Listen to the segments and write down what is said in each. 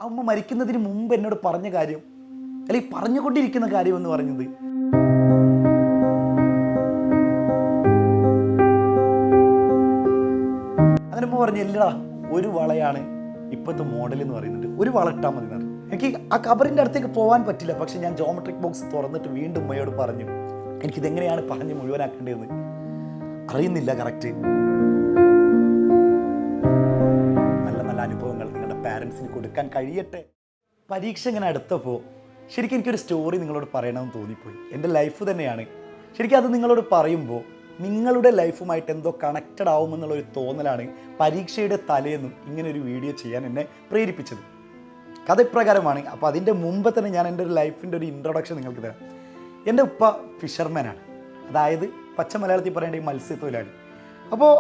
അമ്മ മരിക്കുന്നതിന് മുമ്പ് എന്നോട് പറഞ്ഞ കാര്യം, അല്ലെങ്കിൽ പറഞ്ഞുകൊണ്ടിരിക്കുന്ന കാര്യം എന്ന് പറഞ്ഞത്, അങ്ങനെ അമ്മ പറഞ്ഞു, ഇല്ലടാ ഒരു വളയാണ് ഇപ്പോഴത്തെ മോഡൽ എന്ന് പറയുന്നത്, ഒരു വള ഇട്ടാൽ മതി എന്ന് പറഞ്ഞു. എനിക്ക് ആ കബറിൻ്റെ അടുത്തേക്ക് പോകാൻ പറ്റില്ല. പക്ഷെ ഞാൻ ജോമെട്രിക് ബോക്സ് തുറന്നിട്ട് വീണ്ടും ഉമ്മയോട് പറഞ്ഞു, എനിക്കിതെങ്ങനെയാണ് പറഞ്ഞ് മുഴുവനാക്കേണ്ടതെന്ന് അറിയുന്നില്ല കറക്റ്റ്. നല്ല നല്ല അനുഭവങ്ങൾ നിങ്ങളുടെ പാരൻസിന് കൊടുക്കാൻ കഴിയട്ടെ. പരീക്ഷ ഇങ്ങനെ അടുത്തപ്പോൾ ശരിക്കും എനിക്കൊരു സ്റ്റോറി നിങ്ങളോട് പറയണമെന്ന് തോന്നിപ്പോയി. എൻ്റെ ലൈഫ് തന്നെയാണ്. ശരിക്കും അത് നിങ്ങളോട് പറയുമ്പോൾ നിങ്ങളുടെ ലൈഫുമായിട്ട് എന്തോ കണക്റ്റഡ് ആവുമെന്നുള്ളൊരു തോന്നലാണ് പരീക്ഷയുടെ തലേന്നും ഇങ്ങനെ ഒരു വീഡിയോ ചെയ്യാൻ എന്നെ പ്രേരിപ്പിച്ചത്. കഥ ഇപ്രകാരമാണ്. അപ്പോൾ അതിൻ്റെ മുമ്പ് തന്നെ ഞാൻ എൻ്റെ ഒരു ലൈഫിൻ്റെ ഒരു ഇൻട്രൊഡക്ഷൻ നിങ്ങൾക്ക് തരാം. എൻ്റെ ഉപ്പ ഫിഷർമാനാണ്, അതായത് പച്ച മലയാളത്തിൽ പറയേണ്ട ഈ മത്സ്യത്തൊഴിലാളി. അപ്പോൾ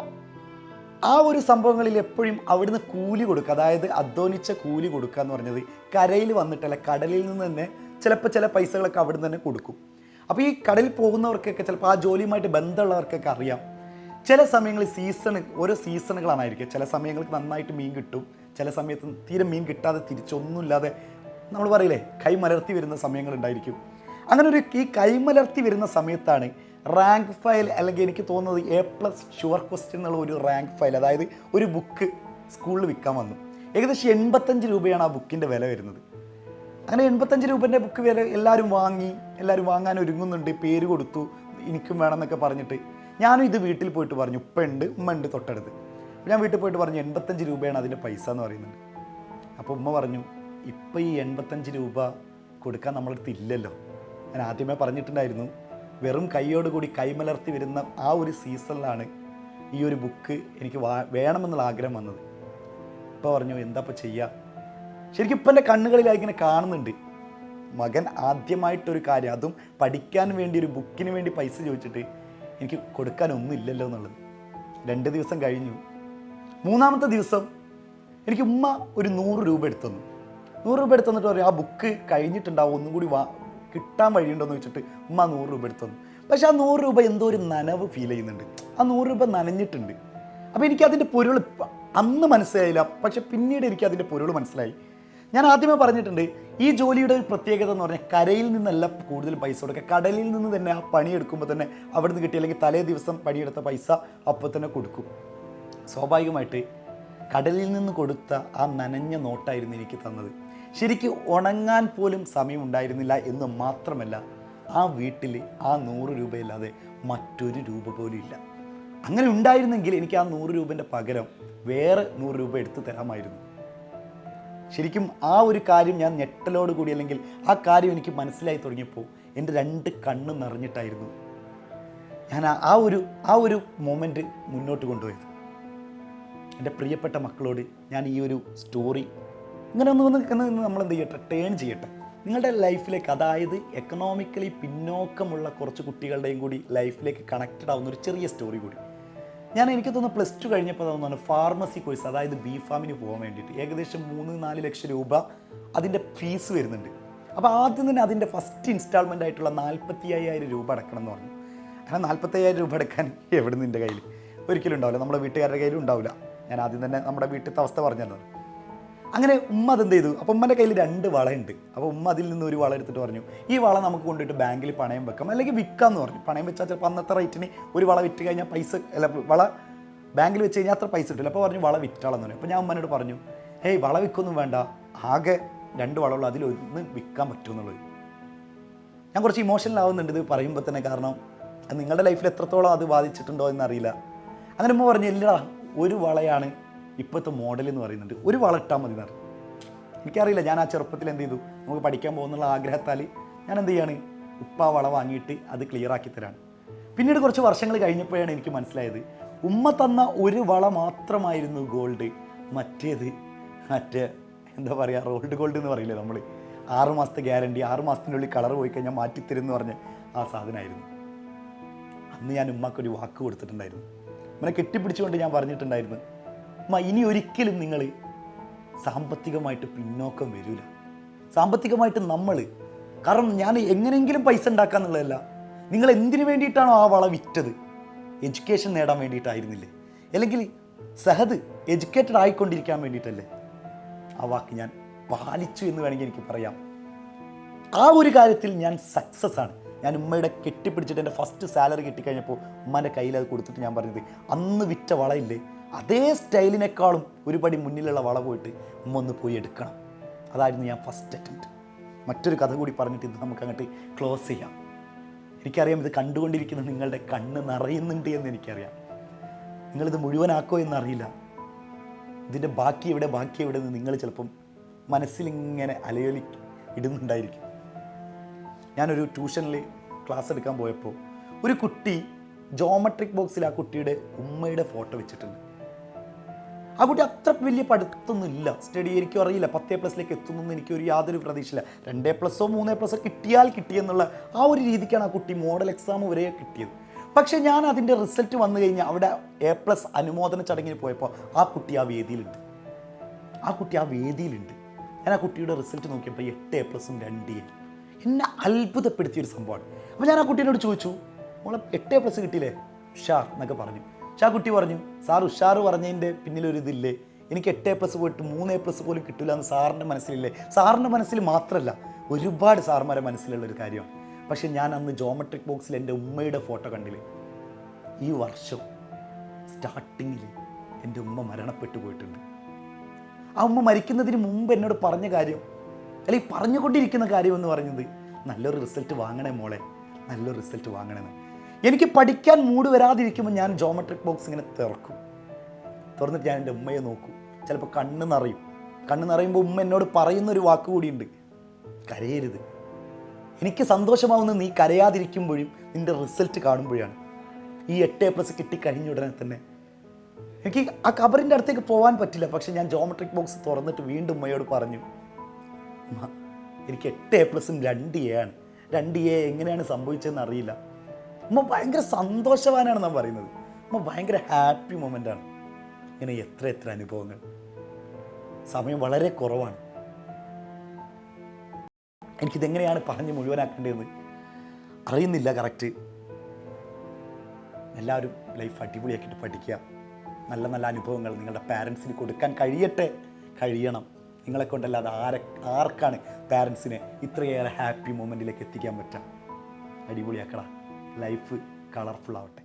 ആ ഒരു സംഭവങ്ങളിൽ എപ്പോഴും അവിടുന്ന് കൂലി കൊടുക്കുക, അതായത് അധ്വാനിച്ച കൂലി കൊടുക്കുക എന്ന് പറഞ്ഞത് കരയിൽ വന്നിട്ടല്ല, കടലിൽ നിന്ന് തന്നെ ചിലപ്പോൾ ചില പൈസകളൊക്കെ അവിടുന്ന് തന്നെ കൊടുക്കും. അപ്പോൾ ഈ കടലിൽ പോകുന്നവർക്കൊക്കെ ചിലപ്പോൾ ആ ജോലിയുമായിട്ട് ബന്ധമുള്ളവർക്കൊക്കെ അറിയാം, ചില സമയങ്ങളിൽ ഓരോ സീസണുകളാണായിരിക്കും. ചില സമയങ്ങൾക്ക് നന്നായിട്ട് മീൻ കിട്ടും, ചില സമയത്ത് തീരെ മീൻ കിട്ടാതെ തിരിച്ചൊന്നുമില്ലാതെ നമ്മൾ പറയില്ലേ കൈമലർത്തി വരുന്ന സമയങ്ങളുണ്ടായിരിക്കും. അങ്ങനെ ഈ കൈമലർത്തി വരുന്ന സമയത്താണ് റാങ്ക് ഫയൽ, അല്ലെങ്കിൽ എനിക്ക് തോന്നുന്നത് A+ ഷുവർ ക്വസ്റ്റ്യൻ എന്നുള്ള ഒരു റാങ്ക് ഫയൽ, അതായത് ഒരു ബുക്ക് സ്കൂളിൽ വിൽക്കാൻ വന്നു. ഏകദേശം 85 രൂപയാണ് ആ ബുക്കിൻ്റെ വില വരുന്നത്. അങ്ങനെ 85 രൂപേൻ്റെ ബുക്ക് വില എല്ലാവരും വാങ്ങാൻ ഒരുങ്ങുന്നുണ്ട്. പേര് കൊടുത്തു, എനിക്കും വേണമെന്നൊക്കെ പറഞ്ഞിട്ട് ഞാനും ഇത് വീട്ടിൽ പോയിട്ട് പറഞ്ഞു. ഉമ്മ ഉണ്ട് തൊട്ടടുത്ത്. ഞാൻ വീട്ടിൽ പോയിട്ട് പറഞ്ഞു 85 രൂപയാണ് അതിൻ്റെ പൈസ എന്ന് പറയുന്നത്. അപ്പോൾ ഉമ്മ പറഞ്ഞു, ഇപ്പം ഈ 85 രൂപ കൊടുക്കാൻ നമ്മളടുത്ത് ഇല്ലല്ലോ. ഞാൻ ആദ്യമേ പറഞ്ഞിട്ടുണ്ടായിരുന്നു, വെറും കൈയോടുകൂടി കൈമലർത്തി വരുന്ന ആ ഒരു സീസണിലാണ് ഈ ഒരു ബുക്ക് എനിക്ക് വേണമെന്നുള്ള ആഗ്രഹം വന്നത്. ഇപ്പോൾ പറഞ്ഞു, എന്താ ഇപ്പോൾ ചെയ്യുക? ശരിക്കും ഇപ്പം എൻ്റെ കണ്ണുകളിലായി ഇങ്ങനെ കാണുന്നുണ്ട്, മകൻ ആദ്യമായിട്ടൊരു കാര്യം, അതും പഠിക്കാൻ വേണ്ടി ഒരു ബുക്കിന് വേണ്ടി പൈസ ചോദിച്ചിട്ട് എനിക്ക് കൊടുക്കാനൊന്നും ഇല്ലല്ലോ എന്നുള്ളത്. 2 ദിവസം കഴിഞ്ഞു. 3-ാമത്തെ ദിവസം എനിക്ക് ഉമ്മ ഒരു 100 രൂപ എടുത്തു തന്നു. 100 രൂപ എടുത്തു തന്നിട്ട് പറയും, ആ ബുക്ക് കഴിഞ്ഞിട്ടുണ്ടാവും, ഒന്നും കൂടി കിട്ടാൻ വഴിയുണ്ടോയെന്ന് വെച്ചിട്ട് ഉമ്മ 100 രൂപ എടുത്തു തന്നു. പക്ഷേ ആ 100 രൂപ എന്തോ ഒരു നനവ് ഫീൽ ചെയ്യുന്നുണ്ട്. ആ 100 രൂപ നനഞ്ഞിട്ടുണ്ട്. അപ്പോൾ എനിക്കതിൻ്റെ പൊരുൾ അന്ന് മനസ്സിലായില്ല, പക്ഷെ പിന്നീട് എനിക്കതിൻ്റെ പൊരുൾ മനസ്സിലായി. ഞാൻ ആദ്യമേ പറഞ്ഞിട്ടുണ്ട്, ഈ ജോലിയുടെ ഒരു പ്രത്യേകത എന്ന് പറഞ്ഞാൽ കരയിൽ നിന്നല്ല കൂടുതൽ പൈസ കൊടുക്കുക, കടലിൽ നിന്ന് തന്നെ ആ പണിയെടുക്കുമ്പോൾ തന്നെ അവിടെ നിന്ന് കിട്ടിയ, അല്ലെങ്കിൽ തലേ ദിവസം പണിയെടുത്ത പൈസ അപ്പോൾ തന്നെ കൊടുക്കും. സ്വാഭാവികമായിട്ട് കടലിൽ നിന്ന് കൊടുത്ത ആ നനഞ്ഞ നോട്ടായിരുന്നു എനിക്ക് തന്നത്. ശരിക്കും ഉണങ്ങാൻ പോലും സമയം ഉണ്ടായിരുന്നില്ല എന്ന് മാത്രമല്ല, ആ വീട്ടിൽ ആ 100 രൂപയില്ലാതെ മറ്റൊരു രൂപ പോലും ഇല്ല. അങ്ങനെ ഉണ്ടായിരുന്നെങ്കിൽ എനിക്ക് ആ 100 രൂപേൻ്റെ പകരം വേറെ 100 രൂപ എടുത്തു തരാമായിരുന്നു. ശരിക്കും ആ ഒരു കാര്യം ഞാൻ ഞെട്ടലോടുകൂടി, അല്ലെങ്കിൽ ആ കാര്യം എനിക്ക് മനസ്സിലായി തുടങ്ങിയപ്പോൾ എൻ്റെ 2 കണ്ണ് നിറഞ്ഞിട്ടായിരുന്നു ഞാൻ ആ ഒരു മൊമെൻ്റ് മുന്നോട്ട് കൊണ്ടുപോയത്. എൻ്റെ പ്രിയപ്പെട്ട മക്കളോട് ഞാൻ ഈ ഒരു സ്റ്റോറി ഇങ്ങനെ ഒന്ന് നമ്മളെന്ത് ചെയ്യട്ടെ, ടേൺ ചെയ്യട്ടെ നിങ്ങളുടെ ലൈഫിലേക്ക്. അതായത് എക്കണോമിക്കലി പിന്നോക്കമുള്ള കുറച്ച് കുട്ടികളുടെയും കൂടി ലൈഫിലേക്ക് കണക്റ്റഡ് ആവുന്ന ഒരു ചെറിയ സ്റ്റോറി കൂടി. എനിക്ക് തോന്നുന്നു +2 കഴിഞ്ഞപ്പോൾ തോന്നുന്നു ഫാർമസി കോഴ്സ്, അതായത് B.Pharm പോകാൻ വേണ്ടിയിട്ട് ഏകദേശം 3-4 ലക്ഷം രൂപ അതിൻ്റെ ഫീസ് വരുന്നുണ്ട്. അപ്പോൾ ആദ്യം തന്നെ അതിൻ്റെ ഫസ്റ്റ് ഇൻസ്റ്റാൾമെൻ്റ് ആയിട്ടുള്ള 45,000 രൂപ അടക്കണം എന്ന് പറഞ്ഞു. അങ്ങനെ 45,000 രൂപ അടക്കാൻ എവിടെ നിന്ന് എൻ്റെ കയ്യിൽ ഒരിക്കലും ഉണ്ടാവില്ല, നമ്മുടെ വീട്ടുകാരുടെ കയ്യിലും ഉണ്ടാവില്ല. ഞാൻ ആദ്യം തന്നെ നമ്മുടെ വീട്ടിലത്തെ അവസ്ഥ പറഞ്ഞല്ലോ. അങ്ങനെ ഉമ്മ അതെന്ത് ചെയ്തു, അപ്പോൾ ഉമ്മൻ്റെ കയ്യിൽ 2 വളയുണ്ട്. അപ്പോൾ ഉമ്മ അതിൽ നിന്ന് ഒരു വള എടുത്തിട്ട് പറഞ്ഞു, ഈ വള നമുക്ക് കൊണ്ടുപോയിട്ട് ബാങ്കിൽ പണയം വെക്കാം, അല്ലെങ്കിൽ വിൽക്കാമെന്ന് പറഞ്ഞു. പണയം വെച്ചാൽ ചിലപ്പോൾ അന്നത്തെ റേറ്റിന് ഒരു വള വിറ്റ് കഴിഞ്ഞാൽ വള ബാങ്കിൽ വെച്ച് കഴിഞ്ഞാൽ അത്ര പൈസ കിട്ടില്ല. അപ്പോൾ പറഞ്ഞു വള വിറ്റാളെന്ന് പറഞ്ഞു. അപ്പോൾ ഞാൻ ഉമ്മനോട് പറഞ്ഞു, ഹേയ് വള വിൽക്കൊന്നും വേണ്ട, ആകെ 2 വളമുള്ളൂ, അതിലൊന്ന് വിൽക്കാൻ പറ്റുമെന്നുള്ളത്. ഞാൻ കുറച്ച് ഇമോഷണൽ ആവുന്നുണ്ട് ഇത് പറയുമ്പോൾ തന്നെ, കാരണം നിങ്ങളുടെ ലൈഫിൽ എത്രത്തോളം അത് ബാധിച്ചിട്ടുണ്ടോ എന്നറിയില്ല. അങ്ങനെ ഉമ്മ പറഞ്ഞു, ഇല്ലടാ ഒരു വളയാണ് ഇപ്പോഴത്തെ മോഡൽ എന്ന് പറയുന്നുണ്ട്, ഒരു വള ഇട്ടാൽ മതി എന്ന് പറഞ്ഞു. എനിക്കറിയില്ല, ഞാൻ ആ ചെറുപ്പത്തിൽ എന്ത് ചെയ്തു, നമുക്ക് പഠിക്കാൻ പോകുന്നുള്ള ആഗ്രഹത്താൽ ഞാൻ എന്ത് ചെയ്യാണ്, ഉപ്പ വള വാങ്ങിയിട്ട് അത് ക്ലിയർ ആക്കി തരാണ്. പിന്നീട് കുറച്ച് വർഷങ്ങൾ കഴിഞ്ഞപ്പോഴാണ് എനിക്ക് മനസ്സിലായത്, ഉമ്മ തന്ന ഒരു വള മാത്രമായിരുന്നു ഗോൾഡ്, മറ്റേ എന്താ പറയുക, റോൾഡ് ഗോൾഡ് എന്ന് പറയില്ലേ നമ്മൾ, 6 മാസത്തെ ഗ്യാരണ്ടി, 6 മാസത്തിനുള്ളിൽ കളർ പോയി കഴിഞ്ഞാൽ മാറ്റിത്തരുമെന്ന് പറഞ്ഞ് ആ സാധനമായിരുന്നു. അന്ന് ഞാൻ ഉമ്മക്കൊരു വാക്ക് കൊടുത്തിട്ടുണ്ടായിരുന്നു. ഇങ്ങനെ കെട്ടിപ്പിടിച്ചുകൊണ്ട് ഞാൻ പറഞ്ഞിട്ടുണ്ടായിരുന്നു, ഉമ്മ ഇനി ഒരിക്കലും നിങ്ങൾ സാമ്പത്തികമായിട്ട് പിന്നോക്കം വരില്ല. സാമ്പത്തികമായിട്ട് കാരണം ഞാൻ എങ്ങനെയെങ്കിലും പൈസ ഉണ്ടാക്കാന്നുള്ളതല്ല, നിങ്ങൾ എന്തിനു വേണ്ടിയിട്ടാണോ ആ വള വിറ്റത്, എഡ്യൂക്കേഷൻ നേടാൻ വേണ്ടിയിട്ടായിരുന്നില്ലേ, അല്ലെങ്കിൽ എഡ്യൂക്കേറ്റഡ് ആയിക്കൊണ്ടിരിക്കാൻ വേണ്ടിയിട്ടല്ലേ? ആ വാക്ക് ഞാൻ പാലിച്ചു എന്ന് വേണമെങ്കിൽ എനിക്ക് പറയാം. ആ ഒരു കാര്യത്തിൽ ഞാൻ സക്സസ് ആണ്. ഞാൻ ഉമ്മയുടെ കെട്ടിപ്പിടിച്ചിട്ട് എൻ്റെ ഫസ്റ്റ് സാലറി കിട്ടിക്കഴിഞ്ഞപ്പോൾ ഉമ്മൻ്റെ കയ്യിൽ അത് കൊടുത്തിട്ട് ഞാൻ പറഞ്ഞത്, അന്ന് വിറ്റ വളയില്ലേ അതേ സ്റ്റൈലിനേക്കാളും ഒരു പടി മുന്നിലുള്ള വള പോയിട്ട് ഉമ്മ ഒന്ന് പോയി എടുക്കണം. അതായിരുന്നു ഞാൻ ഫസ്റ്റ് അറ്റംപ്റ്റ്. മറ്റൊരു കഥ കൂടി പറഞ്ഞിട്ട് ഇത് നമുക്ക് അങ്ങോട്ട് ക്ലോസ് ചെയ്യാം. എനിക്കറിയാം ഇത് കണ്ടുകൊണ്ടിരിക്കുന്ന നിങ്ങളുടെ കണ്ണ് നിറയുന്നുണ്ട് എന്ന് എനിക്കറിയാം. നിങ്ങളിത് മുഴുവനാക്കോ എന്നറിയില്ല. ഇതിൻ്റെ ബാക്കി എവിടെ എന്ന് നിങ്ങൾ ചിലപ്പം മനസ്സിലിങ്ങനെ അലയൊലി ഇടുന്നുണ്ടായിരിക്കും. ഞാനൊരു ട്യൂഷനിൽ ക്ലാസ് എടുക്കാൻ പോയപ്പോൾ ഒരു കുട്ടി ജോമെട്രിക് ബോക്സിൽ ആ കുട്ടിയുടെ ഉമ്മയുടെ ഫോട്ടോ വെച്ചിട്ടുണ്ട്. ആ കുട്ടി അത്ര വലിയ പഠിത്തമൊന്നുമില്ല, സ്റ്റഡി എനിക്കും അറിയില്ല, 10A+ എത്തുന്നൊന്നും എനിക്കൊരു യാതൊരു പ്രതീക്ഷയില്ല. 2A+ഓ 3A+ഓ കിട്ടിയാൽ കിട്ടിയെന്നുള്ള ആ ഒരു രീതിക്കാണ് ആ കുട്ടി മോഡൽ എക്സാം വരെ കിട്ടിയത്. പക്ഷേ ഞാൻ അതിൻ്റെ റിസൾട്ട് വന്നു കഴിഞ്ഞാൽ അവിടെ A+ അനുമോദന ചടങ്ങിന് പോയപ്പോൾ ആ കുട്ടി ആ വേദിയിലുണ്ട്. ഞാൻ ആ കുട്ടിയുടെ റിസൾട്ട് നോക്കിയപ്പോൾ 8A+ഉം 2A. എന്നെ അത്ഭുതപ്പെടുത്തിയൊരു സംഭവമാണ്. അപ്പോൾ ഞാൻ ആ കുട്ടീനോട് ചോദിച്ചു, മോളെ 8A+ കിട്ടിയില്ലേ ഉഷാർ എന്നൊക്കെ പറഞ്ഞു. പക്ഷേ ആ കുട്ടി പറഞ്ഞു, സാർ ഉഷാർ പറഞ്ഞതിൻ്റെ പിന്നിലൊരിതില്ലേ, എനിക്ക് 8A+ പോയിട്ട് 3A+ പോലും കിട്ടില്ല എന്ന് സാറിൻ്റെ മനസ്സിലില്ലേ? സാറിൻ്റെ മനസ്സിൽ മാത്രമല്ല, ഒരുപാട് സാർമാരെ മനസ്സിലുള്ളൊരു കാര്യമാണ്. പക്ഷേ ഞാൻ അന്ന് ജോമെട്രിക് ബോക്സിൽ എൻ്റെ ഉമ്മയുടെ ഫോട്ടോ കണ്ടില്ലേ. ഈ വർഷം സ്റ്റാർട്ടിങ്ങിൽ എൻ്റെ ഉമ്മ മരണപ്പെട്ടു പോയിട്ടുണ്ട്. ആ ഉമ്മ മരിക്കുന്നതിന് മുമ്പ് എന്നോട് പറഞ്ഞ കാര്യം, അല്ലെങ്കിൽ പറഞ്ഞുകൊണ്ടിരിക്കുന്ന കാര്യം എന്ന് പറയുന്നത്, നല്ലൊരു റിസൾട്ട് വാങ്ങണേ മോളെ, നല്ലൊരു റിസൾട്ട് വാങ്ങണമെന്ന്. എനിക്ക് പഠിക്കാൻ മൂഡ് വരാതിരിക്കുമ്പോൾ ഞാൻ ജോമെട്രിക് ബോക്സ് ഇങ്ങനെ തുറന്നിട്ട് ഞാൻ എൻ്റെ ഉമ്മയെ നോക്കും. ചിലപ്പോൾ കണ്ണ് നിറയുമ്പോൾ ഉമ്മ എന്നോട് പറയുന്നൊരു വാക്ക് കൂടിയുണ്ട്, കരയരുത്. എനിക്ക് സന്തോഷമാവുന്നത് നീ കരയാതിരിക്കുമ്പോഴും നിൻ്റെ റിസൾട്ട് കാണുമ്പോഴാണ്. ഈ 8A+ കിട്ടിക്കഴിഞ്ഞ ഉടനെ തന്നെ എനിക്ക് ആ കബറിൻ്റെ അടുത്തേക്ക് പോകാൻ പറ്റില്ല. പക്ഷെ ഞാൻ ജോമെട്രിക് ബോക്സ് തുറന്നിട്ട് വീണ്ടും ഉമ്മയോട് പറഞ്ഞു, ഉമ്മ എനിക്ക് 8A+ഉം 2A ആണ്. 2A എങ്ങനെയാണ് സംഭവിച്ചതെന്ന് അറിയില്ല. ഉമ്മ ഭയങ്കര സന്തോഷവാനാണെന്നാണ് പറയുന്നത്. ഉമ്മ ഭയങ്കര ഹാപ്പി മൊമെൻ്റാണ്. ഇങ്ങനെ എത്ര അനുഭവങ്ങൾ. സമയം വളരെ കുറവാണ്. എനിക്കിതെങ്ങനെയാണ് പറഞ്ഞ് മുഴുവനാക്കേണ്ടതെന്ന് അറിയുന്നില്ല കറക്റ്റ്. എല്ലാവരും ലൈഫ് അടിപൊളിയാക്കിയിട്ട് പഠിക്കുക. നല്ല അനുഭവങ്ങൾ നിങ്ങളുടെ പാരൻസിന് കൊടുക്കാൻ കഴിയണം. നിങ്ങളെ കൊണ്ടല്ലാതെ ആർക്കാണ് പാരൻസിനെ ഇത്രയേറെ ഹാപ്പി മൊമെൻറ്റിലേക്ക് എത്തിക്കാൻ പറ്റുക? അടിപൊളിയാക്കടാ. ലൈഫ് കളർഫുൾ ആവട്ടെ.